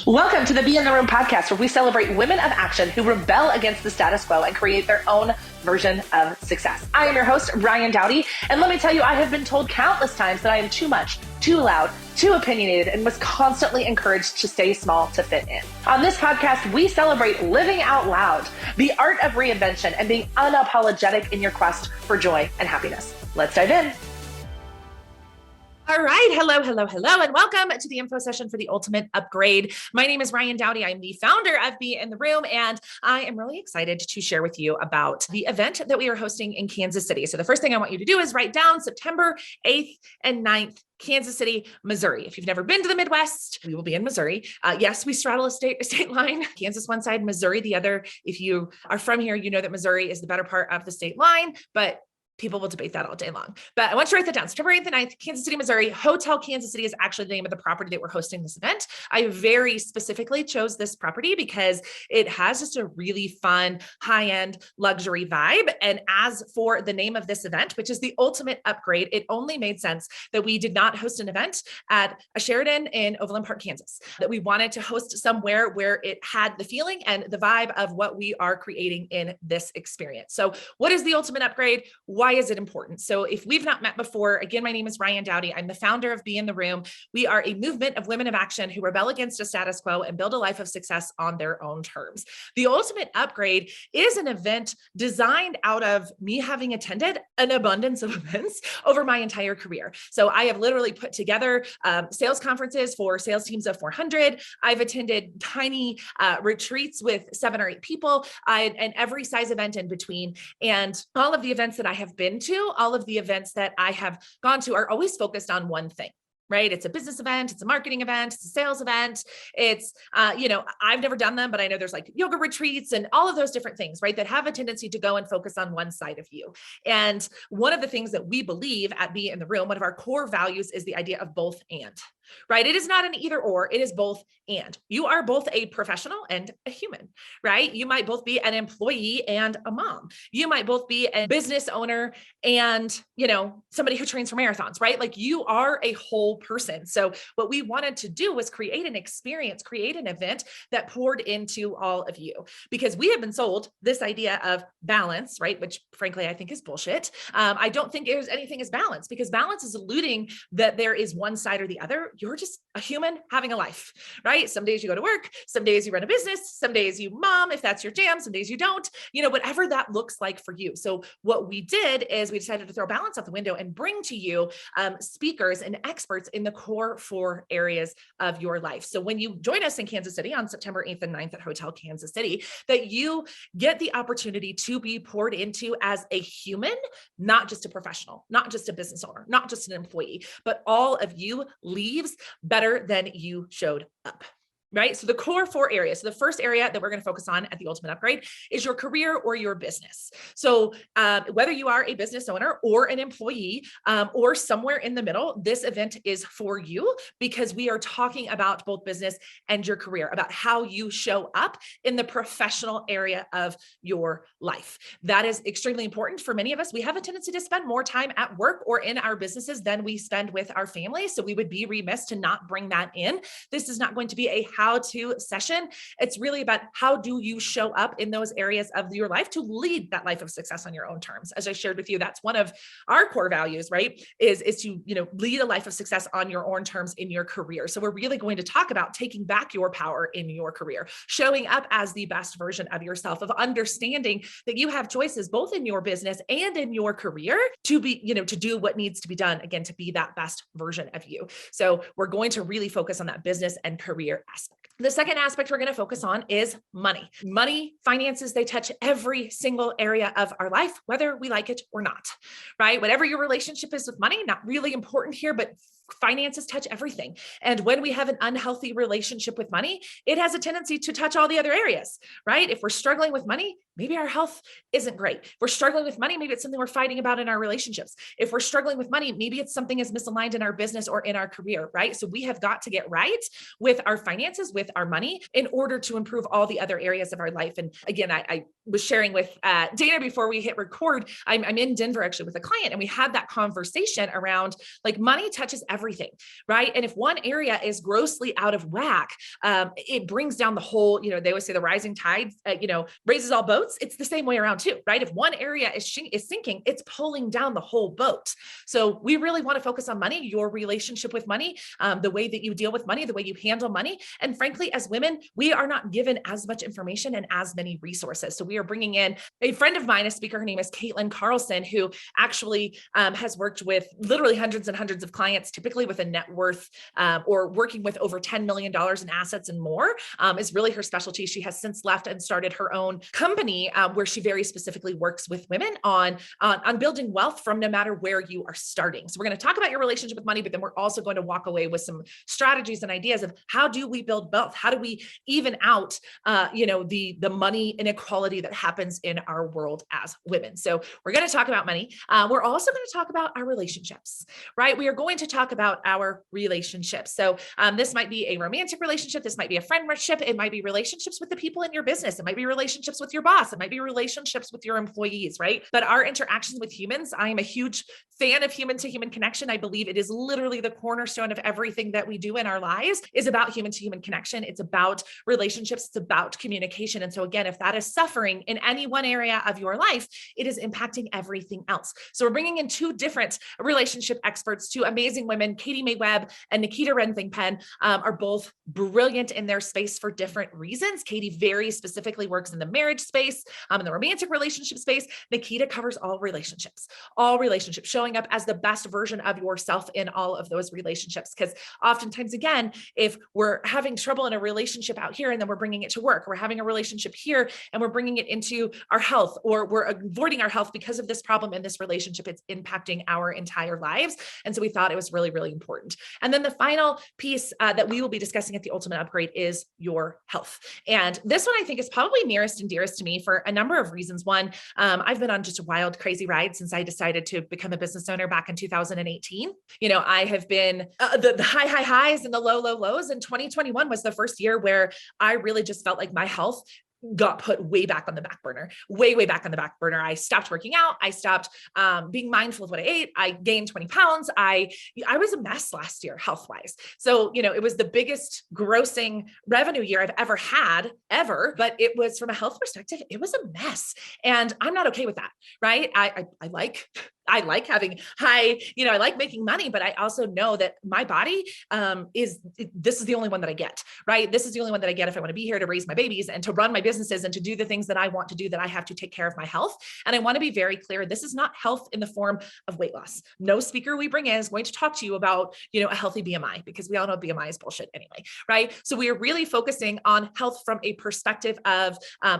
Welcome to the Be in the Room podcast, where we celebrate women of action who rebel against the status quo and create their own version of success. I am your host, Ryann Dowdy, and let me tell you, I have been told countless times that I am too much, too loud, too opinionated, and was constantly encouraged to stay small to fit in. On this podcast, we celebrate living out loud, the art of reinvention, and being unapologetic in your quest for joy and happiness. Let's dive in. All right. Hello, and welcome to the info session for the ultimate upgrade. My name is Ryann Dowdy. I'm the founder of Be in the Room, and I am really excited to share with you about the event that we are hosting in Kansas City. So the first thing I want you to do is write down September 8th and 9th, Kansas City, Missouri. If you've never been to the Midwest, we will be in Missouri. Yes, we straddle a state line. Kansas one side, Missouri the other. If you are from here, you know that Missouri is the better part of the state line, but people will debate that all day long. But I want you to write that down. September 8th and 9th, Kansas City, Missouri. Hotel Kansas City is actually the name of the property that we're hosting this event. I very specifically chose this property because it has just a really fun, high-end luxury vibe. And as for the name of this event, which is the ultimate upgrade, it only made sense that we did not host an event at a Sheraton in Overland Park, Kansas, that we wanted to host somewhere where it had the feeling and the vibe of what we are creating in this experience. So what is the ultimate upgrade? Why is it important? So if we've not met before, again, my name is Ryann Dowdy. I'm the founder of Be in the Room. We are a movement of women of action who rebel against a status quo and build a life of success on their own terms. The ultimate upgrade is an event designed out of me having attended an abundance of events over my entire career. So I have literally put together sales conferences for sales teams of 400. I've attended tiny retreats with 7 or 8 people, and every size event in between. And all of the events that I have been to, all of the events that I have gone to are always focused on one thing, right? It's a business event, it's a marketing event, it's a sales event. It's, I've never done them, but I know there's like yoga retreats and all of those different things, right? That have a tendency to go and focus on one side of you. And one of the things that we believe at Be in the Room, one of our core values is the idea of both and. Right? It is not an either or, it is both and. You are both a professional and a human, right? You might both be an employee and a mom. You might both be a business owner and, somebody who trains for marathons, right? Like you are a whole person. So what we wanted to do was create an experience, create an event that poured into all of you, because we have been sold this idea of balance, right? Which frankly, I think is bullshit. I don't think there's anything as balance, because balance is alluding that there is one side or the other. You're just a human having a life, right? Some days you go to work, some days you run a business, some days you mom, if that's your jam, some days you don't, whatever that looks like for you. So what we did is we decided to throw balance out the window and bring to you speakers and experts in the core 4 areas of your life. So when you join us in Kansas City on September 8th and 9th at Hotel Kansas City, that you get the opportunity to be poured into as a human, not just a professional, not just a business owner, not just an employee, but all of you leaves better than you showed up. Right? So the core 4 areas. So the first area that we're going to focus on at the ultimate upgrade is your career or your business. So whether you are a business owner or an employee or somewhere in the middle, this event is for you, because we are talking about both business and your career, about how you show up in the professional area of your life. That is extremely important for many of us. We have a tendency to spend more time at work or in our businesses than we spend with our families. So we would be remiss to not bring that in. This is not going to be a how-to session. It's really about how do you show up in those areas of your life to lead that life of success on your own terms. As I shared with you, that's one of our core values, right? Is to, lead a life of success on your own terms in your career. So we're really going to talk about taking back your power in your career, showing up as the best version of yourself, of understanding that you have choices both in your business and in your career to be, to do what needs to be done, again, to be that best version of you. So we're going to really focus on that business and career aspect. The second aspect we're going to focus on is money. Money, finances, they touch every single area of our life, whether we like it or not, right? Whatever your relationship is with money, not really important here, but finances touch everything. And when we have an unhealthy relationship with money, it has a tendency to touch all the other areas, right? If we're struggling with money, maybe our health isn't great. If we're struggling with money, maybe it's something we're fighting about in our relationships. If we're struggling with money, maybe it's something is misaligned in our business or in our career, right? So we have got to get right with our finances, with our money, in order to improve all the other areas of our life. And again, I was sharing with Dana before we hit record. I'm in Denver actually with a client, and we had that conversation around like money touches everything, right? And if one area is grossly out of whack, it brings down the whole, they always say the rising tide, raises all boats. It's the same way around too, right? If one area is sinking, it's pulling down the whole boat. So we really want to focus on money, your relationship with money, the way that you deal with money, the way you handle money. And frankly, as women, we are not given as much information and as many resources. So we are bringing in a friend of mine, a speaker. Her name is Kaitlyn Carlson, who actually has worked with literally hundreds and hundreds of clients, typically with a net worth or working with over $10 million in assets and more, is really her specialty. She has since left and started her own company where she very specifically works with women on building wealth from no matter where you are starting. So we're going to talk about your relationship with money, but then we're also going to walk away with some strategies and ideas of how do we build wealth? How do we even out, the money inequality that happens in our world as women? So we're going to talk about money. We're also going to talk about our relationships, right? We are going to talk about our relationships. So this might be a romantic relationship. This might be a friendship. It might be relationships with the people in your business. It might be relationships with your boss. It might be relationships with your employees, right? But our interactions with humans, I am a huge fan of human to human connection. I believe it is literally the cornerstone of everything that we do in our lives is about human to human connection. It's about relationships. It's about communication. And so again, if that is suffering in any one area of your life, it is impacting everything else. So we're bringing in two different relationship experts, two amazing women, Katie Mae Webb and Nikita Renthingpen, are both brilliant in their space for different reasons. Katie very specifically works in the marriage space, in the romantic relationship space. Nikita covers all relationships, showing up as the best version of yourself in all of those relationships. Because oftentimes, again, if we're having trouble in a relationship out here and then we're bringing it to work, we're having a relationship here and we're bringing it into our health, or we're avoiding our health because of this problem in this relationship, it's impacting our entire lives. And so we thought it was really, really important. And then the final piece that we will be discussing at the Ultimate Upgrade is your health. And this one I think is probably nearest and dearest to me for a number of reasons. One, I've been on just a wild, crazy ride since I decided to become a business owner back in 2018. I have been the high highs and the low lows. And 2021 was the first year where I really just felt like my health got put way back on the back burner, way back on the back burner. I stopped working out. I stopped being mindful of what I ate. I gained 20 pounds. I was a mess last year, health-wise. So, it was the biggest grossing revenue year I've ever had, but it was from a health perspective, it was a mess. And I'm not okay with that, right? I like having high, I like making money, but I also know that my body this is the only one that I get, right? This is the only one that I get if I want to be here to raise my babies and to run my businesses and to do the things that I want to do, that I have to take care of my health. And I want to be very clear, this is not health in the form of weight loss. No speaker we bring in is going to talk to you about, a healthy BMI, because we all know BMI is bullshit anyway, right? So we are really focusing on health from a perspective of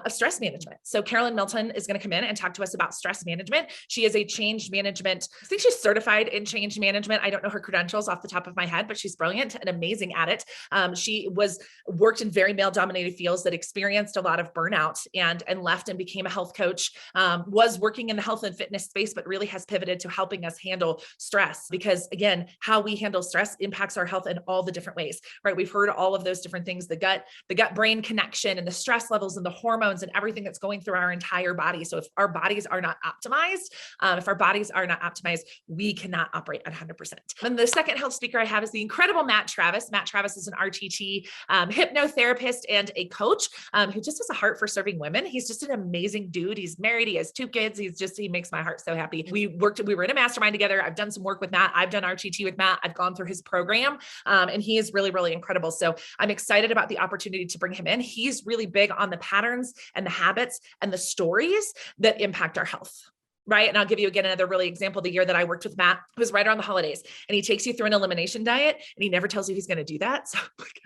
stress management. So Carolyn Milton is going to come in and talk to us about stress management. She is a change management. I think she's certified in change management. I don't know her credentials off the top of my head, but she's brilliant and amazing at it. She worked in very male dominated fields that experienced a lot of burnout and left and became a health coach, was working in the health and fitness space, but really has pivoted to helping us handle stress, because again, how we handle stress impacts our health in all the different ways, right? We've heard all of those different things, the gut brain connection and the stress levels and the hormones and everything that's going through our entire body. So if our bodies are not optimized, we cannot operate at 100%. And the second health speaker I have is the incredible Matt Travis. Matt Travis is an RTT hypnotherapist and a coach who just has a heart for serving women. He's just an amazing dude. He's married. He has 2 kids. He makes my heart so happy. We were in a mastermind together. I've done some work with Matt. I've done RTT with Matt. I've gone through his program and he is really, really incredible. So I'm excited about the opportunity to bring him in. He's really big on the patterns and the habits and the stories that impact our health. Right. And I'll give you again another really example. The year that I worked with Matt was right around the holidays, and he takes you through an elimination diet and he never tells you he's going to do that. So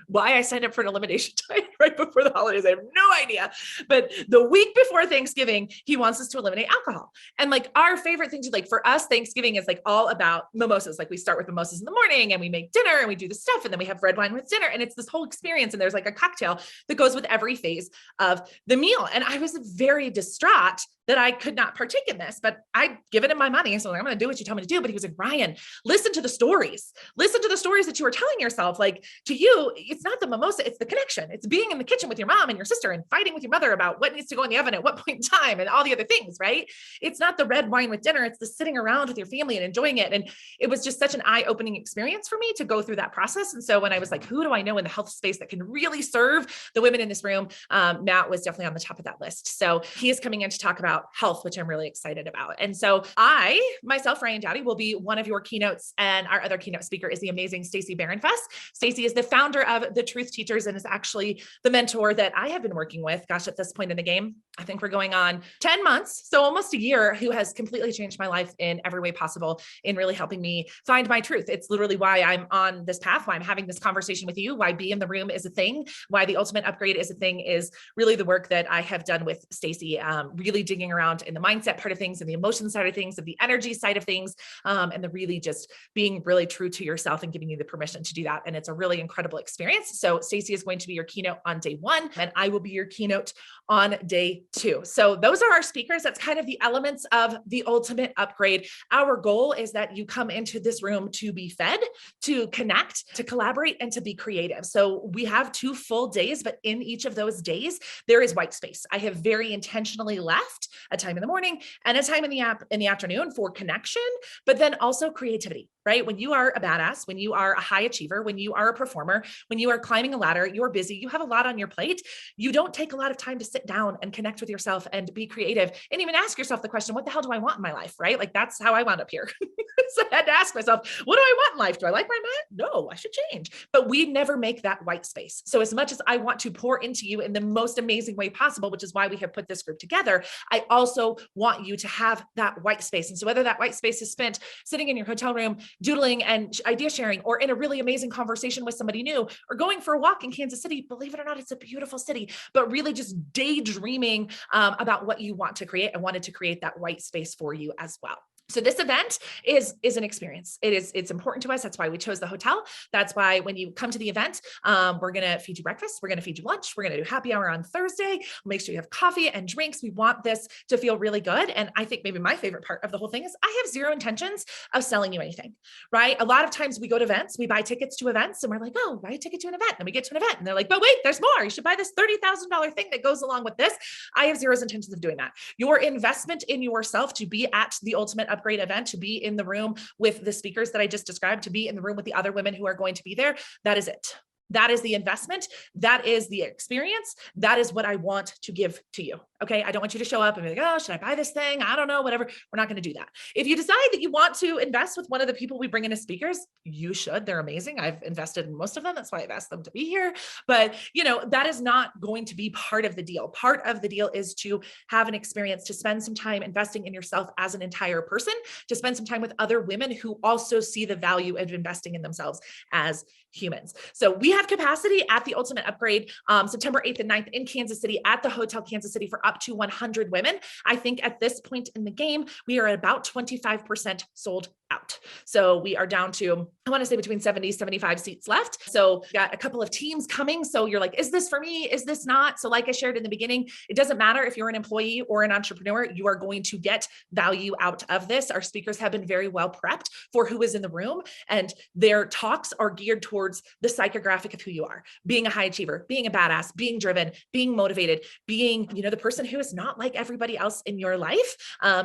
why I signed up for an elimination diet, right before the holidays. I have no idea. But the week before Thanksgiving, he wants us to eliminate alcohol. And like our favorite thing to like for us, Thanksgiving is like all about mimosas. Like we start with mimosas in the morning and we make dinner and we do the stuff and then we have red wine with dinner. And it's this whole experience. And there's like a cocktail that goes with every phase of the meal. And I was very distraught that I could not partake in this, but I'd given him my money. So I'm going to do what you tell me to do. But he was like, Ryann, listen to the stories. Listen to the stories that you were telling yourself. Like to you, it's not the mimosa, it's the connection. It's being in the kitchen with your mom and your sister and fighting with your mother about what needs to go in the oven at what point in time and all the other things, right? It's not the red wine with dinner. It's the sitting around with your family and enjoying it. And it was just such an eye-opening experience for me to go through that process. And so when I was like, who do I know in the health space that can really serve the women in this room? Matt was definitely on the top of that list. So he is coming in to talk about health, which I'm really excited about. And so I, myself, Ryann Dowdy, will be one of your keynotes, and our other keynote speaker is the amazing Stacy Bahrenfuss. Stacy is the founder of the Truth Teachers and is actually the mentor that I have been working with. Gosh, at this point in the game, I think we're going on 10 months, so almost a year, who has completely changed my life in every way possible in really helping me find my truth. It's literally why I'm on this path, why I'm having this conversation with you, why Be in the Room is a thing, why the Ultimate Upgrade is a thing, is really the work that I have done with Stacy, really digging around in the mindset part of things and the emotion side of things and the energy side of things, and the really just being really true to yourself and giving you the permission to do that. And it's a really incredible experience. So Stacy is going to be your keynote on day 1, and I will be your keynote on day 2. So those are our speakers. That's kind of the elements of the Ultimate Upgrade. Our goal is that you come into this room to be fed, to connect, to collaborate, and to be creative. So we have 2 full days, but in each of those days, there is white space. I have very intentionally left a time in the morning and a time in the afternoon for connection, but then also creativity, right? When you are a badass, when you are a high achiever, when you are a performer, when you are climbing a ladder, you're busy, you have a lot on your plate, you don't take a lot of time to sit down and connect with yourself and be creative and even ask yourself the question, what the hell do I want in my life, right? Like that's how I wound up here. So I had to ask myself, what do I want in life? Do I like where I'm at? No, I should change. But we never make that white space. So as much as I want to pour into you in the most amazing way possible, which is why we have put this group together, I also want you to have that white space. And so whether that white space is spent sitting in your hotel room, doodling and idea sharing, or in a really amazing conversation with somebody new, or going for a walk in Kansas City, believe it or not, it's a beautiful city, but really just daydreaming about what you want to create. I wanted to create that white space for you as well. So this event is an experience. It's important to us. That's why we chose the hotel. That's why when you come to the event, we're going to feed you breakfast. We're going to feed you lunch. We're going to do happy hour on Thursday. We'll make sure you have coffee and drinks. We want this to feel really good. And I think maybe my favorite part of the whole thing is I have zero intentions of selling you anything, right? A lot of times we go to events, we buy tickets to events and we're like, oh, buy a ticket to an event. And we get to an event and they're like, but wait, there's more. You should buy this $30,000 thing that goes along with this. I have zero intentions of doing that. Your investment in yourself to be at the Ultimate Upgrade event, to be in the room with the speakers that I just described, to be in the room with the other women who are going to be there, that is it. That is the investment. That is the experience. That is what I want to give to you. Okay. I don't want you to show up and be like, oh, should I buy this thing? I don't know, whatever. We're not going to do that. If you decide that you want to invest with one of the people we bring in as speakers, you should. They're amazing. I've invested in most of them. That's why I've asked them to be here. But that is not going to be part of the deal. Part of the deal is to have an experience, to spend some time investing in yourself as an entire person, to spend some time with other women who also see the value of investing in themselves as humans. So we have capacity at the Ultimate Upgrade, September 8th and 9th in Kansas City at the Hotel Kansas City for up to 100 women. I think at this point in the game, we are at about 25% sold out. So we are down to, I want to say between 70, 75 seats left. So we got a couple of teams coming. So you're like, is this for me? Is this not? So like I shared in the beginning, it doesn't matter if you're an employee or an entrepreneur, you are going to get value out of this. Our speakers have been very well prepped for who is in the room, and their talks are geared towards the psychographic of who you are, being a high achiever, being a badass, being driven, being motivated, being, the person who is not like everybody else in your life.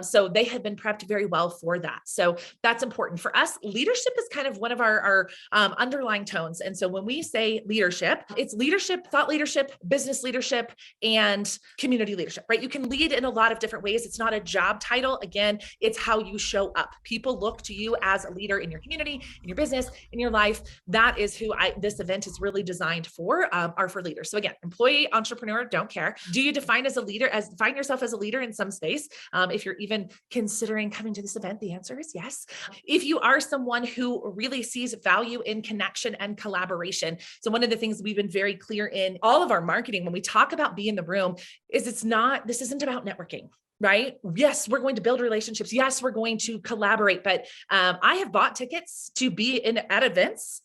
So they have been prepped very well for that. So that's important for us. Leadership is kind of one of our underlying tones. And so when we say leadership, it's leadership, thought leadership, business leadership, and community leadership, right? You can lead in a lot of different ways. It's not a job title. Again, it's how you show up. People look to you as a leader in your community, in your business, in your life. That is who this event is really designed for, are for leaders. So again, employee, entrepreneur, don't care. Do you define yourself as a leader in some space? If you're even considering coming to this event, the answer is yes. If you are someone who really sees value in connection and collaboration. So one of the things we've been very clear in all of our marketing when we talk about be in the room is this isn't about networking. Right? Yes, we're going to build relationships. Yes, we're going to collaborate. But I have bought tickets to be at events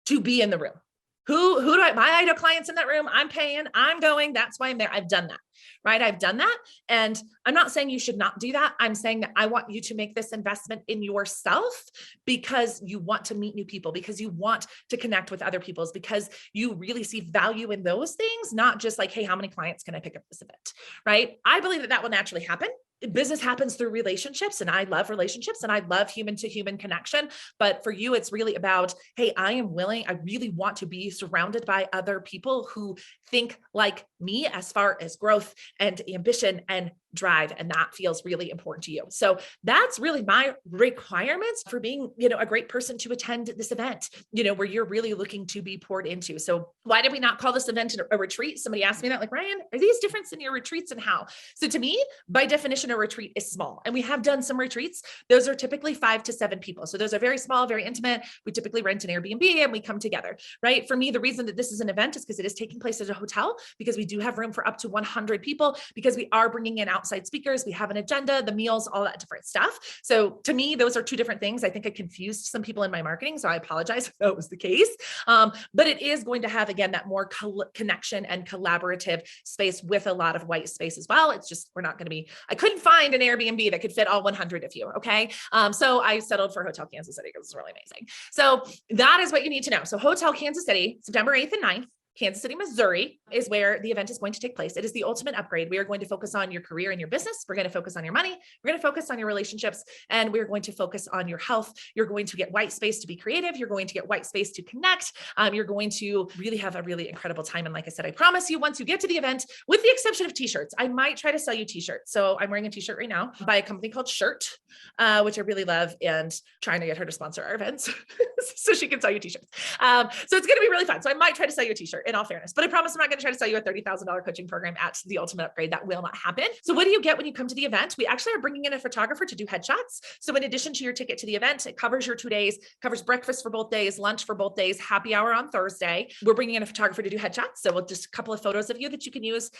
to be in the room. Who do I know clients in that room? I'm paying, I'm going. That's why I'm there. I've done that, right? I've done that. And I'm not saying you should not do that. I'm saying that I want you to make this investment in yourself because you want to meet new people, because you want to connect with other people, because you really see value in those things, not just like, hey, how many clients can I pick up this event, right? I believe that will naturally happen. Business happens through relationships, and I love relationships and I love human to human connection. But for you, it's really about, hey, I really want to be surrounded by other people who think like me as far as growth and ambition and drive. And that feels really important to you. So that's really my requirements for being, a great person to attend this event, where you're really looking to be poured into. So why did we not call this event a retreat? Somebody asked me that, like, Ryann, are these different than your retreats and how? So to me, by definition, a retreat is small. And we have done some retreats. Those are typically 5 to 7 people. So those are very small, very intimate. We typically rent an Airbnb and we come together, right? For me, the reason that this is an event is because it is taking place at a hotel, because we do have room for up to 100 people, because we are bringing in outside speakers. We have an agenda, the meals, all that different stuff. So to me, those are two different things. I think I confused some people in my marketing. So I apologize if that was the case. But it is going to have, again, that more connection and collaborative space with a lot of white space as well. It's just, I couldn't find an Airbnb that could fit all 100 of you. Okay. So I settled for Hotel Kansas City because it's really amazing. So that is what you need to know. So Hotel Kansas City, September 8th and 9th. Kansas City, Missouri is where the event is going to take place. It is the ultimate upgrade. We are going to focus on your career and your business. We're going to focus on your money. We're going to focus on your relationships, and we're going to focus on your health. You're going to get white space to be creative. You're going to get white space to connect. You're going to really have a really incredible time. And like I said, I promise you, once you get to the event, with the exception of t-shirts, I might try to sell you t-shirts. So I'm wearing a t-shirt right now by a company called Shirt, which I really love, and trying to get her to sponsor our events so she can sell you t-shirts. So it's going to be really fun. So I might try to sell you a t-shirt, in all fairness, but I promise I'm not going to try to sell you a $30,000 coaching program at the ultimate upgrade. That will not happen. So what do you get when you come to the event? We actually are bringing in a photographer to do headshots. So in addition to your ticket to the event, it covers your 2 days, covers breakfast for both days, lunch for both days, happy hour on Thursday. We're bringing in a photographer to do headshots. So we'll just a couple of photos of you that you can use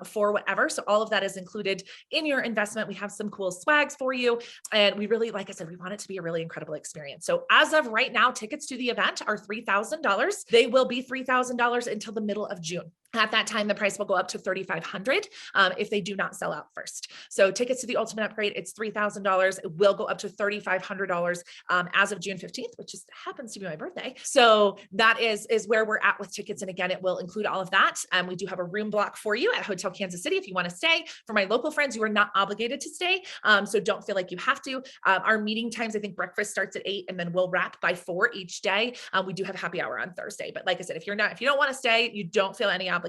for whatever. So all of that is included in your investment. We have some cool swags for you. And we really, like I said, we want it to be a really incredible experience. So as of right now, tickets to the event are $3,000. They will be $3,000 until the middle of June. At that time, the price will go up to $3,500 if they do not sell out first. So tickets to the ultimate upgrade, it's $3,000. It will go up to $3,500 as of June 15th, which happens to be my birthday. So that is where we're at with tickets. And again, it will include all of that. We do have a room block for you at Hotel Kansas City if you want to stay. For my local friends, you are not obligated to stay. So don't feel like you have to. Our meeting times, I think breakfast starts at 8 and then we'll wrap by 4 each day. We do have happy hour on Thursday. But like I said, if you don't want to stay, you don't feel any obligation.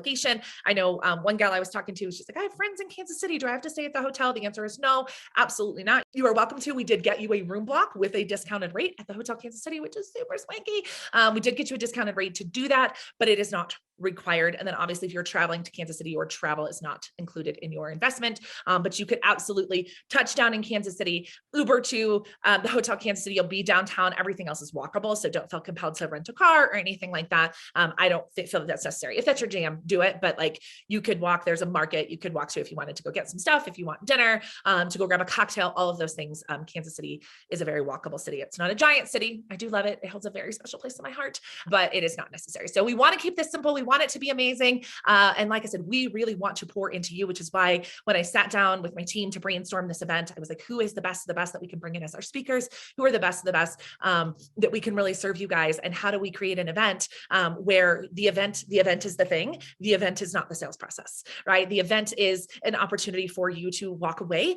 I know one gal I was talking to, she's like, I have friends in Kansas City. Do I have to stay at the hotel? The answer is no, absolutely not. You are welcome to. We did get you a room block with a discounted rate at the Hotel Kansas City, which is super swanky. We did get you a discounted rate to do that, but it is not required. And then obviously if you're traveling to Kansas City, your travel is not included in your investment. But you could absolutely touch down in Kansas City, Uber to the Hotel Kansas City. You'll be downtown. Everything else is walkable. So don't feel compelled to rent a car or anything like that. I don't feel that that's necessary. If that's your jam, do it. But like you could walk, there's a market you could walk to if you wanted to go get some stuff, if you want dinner, to go grab a cocktail, all of those things. Kansas City is a very walkable city. It's not a giant city. I do love it. It holds a very special place in my heart, but it is not necessary. So we want to keep this simple. We want it to be amazing. And like I said, we really want to pour into you, which is why when I sat down with my team to brainstorm this event, I was like, who is the best of the best that we can bring in as our speakers? Who are the best of the best that we can really serve you guys? And how do we create an event where the event is the thing? The event is not the sales process, right? The event is an opportunity for you to walk away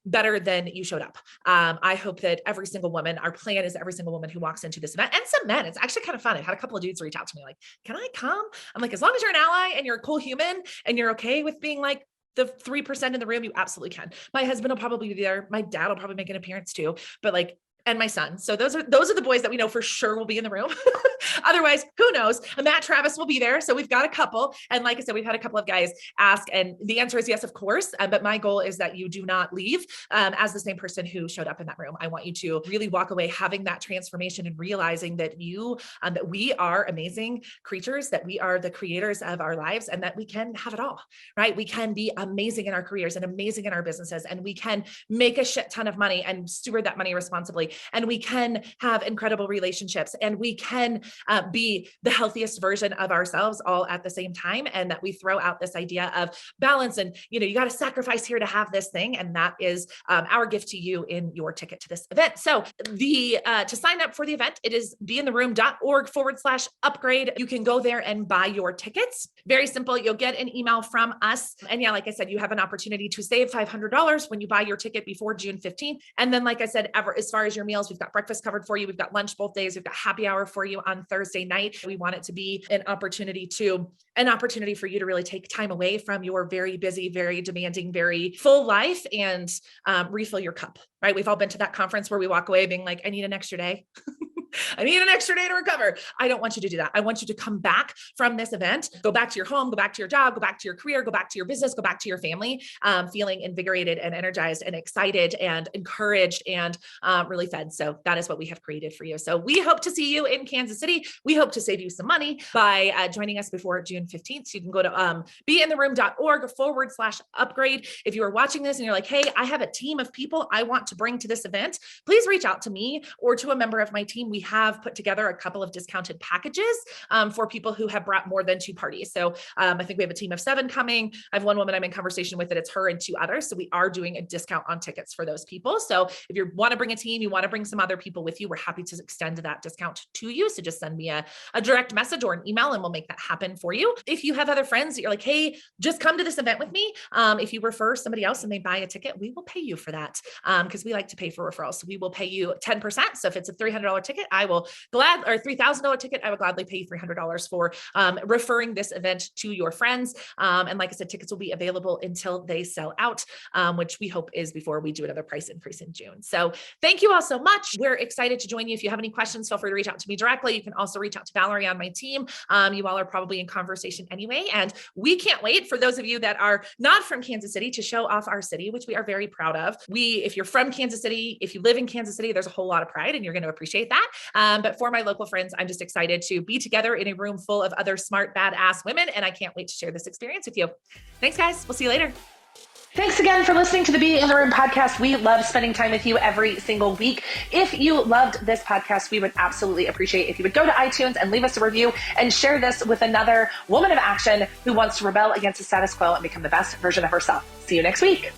better than you showed up. I hope that every single woman, our plan is every single woman who walks into this event, and some men, it's actually kind of fun. I've had a couple of dudes reach out to me like, can I come? I'm like, as long as you're an ally and you're a cool human and you're okay with being like the 3% in the room, you absolutely can. My husband will probably be there. My dad will probably make an appearance too, but like and my son. So those are the boys that we know for sure will be in the room. Otherwise, who knows? Matt Travis will be there. So we've got a couple. And like I said, we've had a couple of guys ask, and the answer is yes, of course. But my goal is that you do not leave as the same person who showed up in that room. I want you to really walk away having that transformation and realizing that that we are amazing creatures, that we are the creators of our lives, and that we can have it all, right? We can be amazing in our careers and amazing in our businesses, and we can make a shit ton of money and steward that money responsibly. And we can have incredible relationships, and we can be the healthiest version of ourselves all at the same time. And that we throw out this idea of balance and, you got to sacrifice here to have this thing. And that is our gift to you in your ticket to this event. So to sign up for the event, it is beintheroom.org/upgrade. You can go there and buy your tickets. Very simple. You'll get an email from us. And yeah, like I said, you have an opportunity to save $500 when you buy your ticket before June 15th. And then, like I said, as far as your meals, we've got breakfast covered for you. We've got lunch both days. We've got happy hour for you on Thursday night. We want it to be an opportunity for you to really take time away from your very busy, very demanding, very full life and refill your cup, right? We've all been to that conference where we walk away being like, I need an extra day. I need an extra day to recover. I don't want you to do that. I want you to come back from this event, go back to your home, go back to your job, go back to your career, go back to your business, go back to your family, feeling invigorated and energized and excited and encouraged and really fed. So that is what we have created for you. So we hope to see you in Kansas City. We hope to save you some money by joining us before June 15th. So you can go to beintheroom.org/upgrade. If you are watching this and you're like, hey, I have a team of people I want to bring to this event, please reach out to me or to a member of my team. We have put together a couple of discounted packages for people who have brought more than 2 parties. So I think we have a team of 7 coming. I have one woman I'm in conversation with, that it's her and 2 others. So we are doing a discount on tickets for those people. So if you want to bring a team, you want to bring some other people with you, we're happy to extend that discount to you. So just send me a direct message or an email and we'll make that happen for you. If you have other friends that you're like, hey, just come to this event with me. If you refer somebody else and they buy a ticket, we will pay you for that because we like to pay for referrals. So we will pay you 10%. So if it's a $300 ticket, $3,000 ticket, I would gladly pay you $300 for referring this event to your friends. And like I said, tickets will be available until they sell out, which we hope is before we do another price increase in June. So thank you all so much. We're excited to join you. If you have any questions, feel free to reach out to me directly. You can also reach out to Valerie on my team. You all are probably in conversation anyway. And we can't wait for those of you that are not from Kansas City to show off our city, which we are very proud of. If you're from Kansas City, if you live in Kansas City, there's a whole lot of pride and you're going to appreciate that. But for my local friends, I'm just excited to be together in a room full of other smart, badass women. And I can't wait to share this experience with you. Thanks, guys. We'll see you later. Thanks again for listening to the Be in the Room podcast. We love spending time with you every single week. If you loved this podcast, we would absolutely appreciate if you would go to iTunes and leave us a review and share this with another woman of action who wants to rebel against the status quo and become the best version of herself. See you next week.